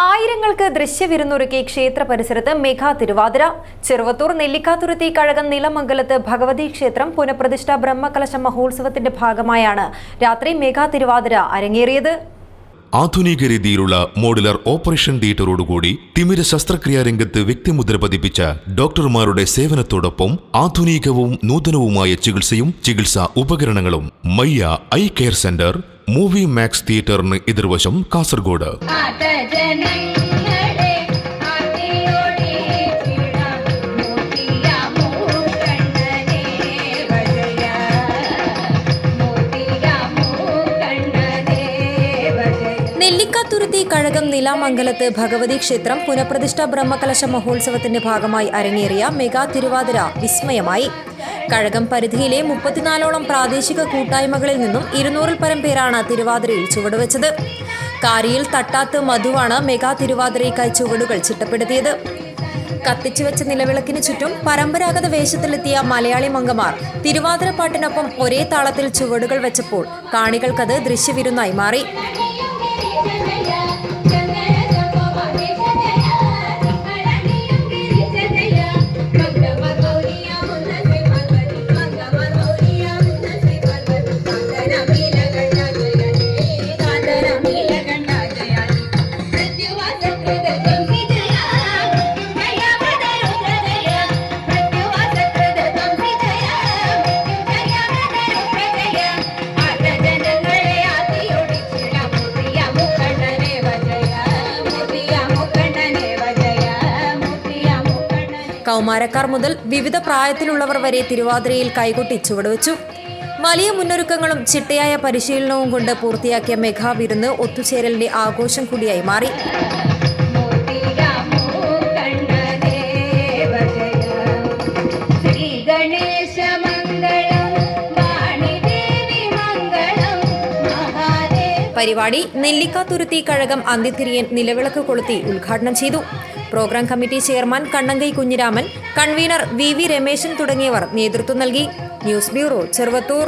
ആയിരങ്ങൾക്ക് ദൃശ്യവിരുന്നൊരുക്കി ക്ഷേത്ര പരിസരത്ത് മെഗാ തിരുവാതിര. ചെറുവത്തൂർ നെല്ലിക്കാതുരുത്തി കഴകം നിലമംഗലത്ത് ഭഗവതി ക്ഷേത്രം പുനഃപ്രതിഷ്ഠ ബ്രഹ്മകലശ മഹോത്സവത്തിന്റെ ഭാഗമായാണ് രാത്രി മെഗാ തിരുവാതിര അരങ്ങേറിയത്. ആധുനിക രീതിയിലുള്ള മോഡുലർ ഓപ്പറേഷൻ തിയേറ്ററോടുകൂടി തിമിര ശസ്ത്രക്രിയാ രംഗത്ത് വ്യക്തിമുദ്ര പതിപ്പിച്ച ഡോക്ടർമാരുടെ സേവനത്തോടൊപ്പം ആധുനികവും നൂതനവുമായ ചികിത്സയും ചികിത്സാ ഉപകരണങ്ങളും Mayya eye care centre, movie max തിയേറ്ററിന് എതിർവശം, കാസർഗോഡ്. നെല്ലിക്കാതുരുത്തി കഴകം നിലമംഗലത്ത് ഭഗവതി ക്ഷേത്രം പുനഃപ്രതിഷ്ഠ ബ്രഹ്മകലശ മഹോത്സവത്തിന്റെ ഭാഗമായി അരങ്ങേറിയ മെഗാ തിരുവാതിര വിസ്മയമായി. കഴകം പരിധിയിലെ 34ഓളം പ്രാദേശിക കൂട്ടായ്മകളിൽ നിന്നും 200-ൽ പരം പേരാണ് തിരുവാതിരയിൽ ചുവടുവെച്ചത്. കാരിയിൽ തട്ടാത്ത് മധുവാണ് മെഗാ തിരുവാതിരയ്ക്കായി ചുവടുകൾ ചിട്ടപ്പെടുത്തിയത്. കത്തിച്ചുവെച്ച നിലവിളക്കിന് ചുറ്റും പരമ്പരാഗത വേഷത്തിലെത്തിയ മലയാളി മംഗമാർ തിരുവാതിരപ്പാട്ടിനൊപ്പം ഒരേ താളത്തിൽ ചുവടുകൾ വെച്ചപ്പോൾ കാണികൾക്കത് ദൃശ്യവിരുന്നായി മാറി. കൗമാരക്കാർ മുതൽ വിവിധ പ്രായത്തിലുള്ളവർ വരെ തിരുവാതിരയിൽ കൈകൊട്ടി ചുവടുവെച്ചു. വലിയ മുന്നൊരുക്കങ്ങളും ചിട്ടയായ പരിശീലനവും കൊണ്ട് പൂർത്തിയാക്കിയ മെഗാ വിരുന്ന് ഒത്തുചേരലിന്റെ ആഘോഷം കൂടിയായി മാറി. പരിപാടി നെല്ലിക്കാതുരുത്തി കഴകം അന്തിതിരിയൻ നിലവിളക്ക് കൊളുത്തി ഉദ്ഘാടനം ചെയ്തു. Programme committee chairman Kannankai Kunhiraman, convener V Rameshan തുടങ്ങിയവർ നേതൃത്വം നൽകി. News bureau, Cheruvathur.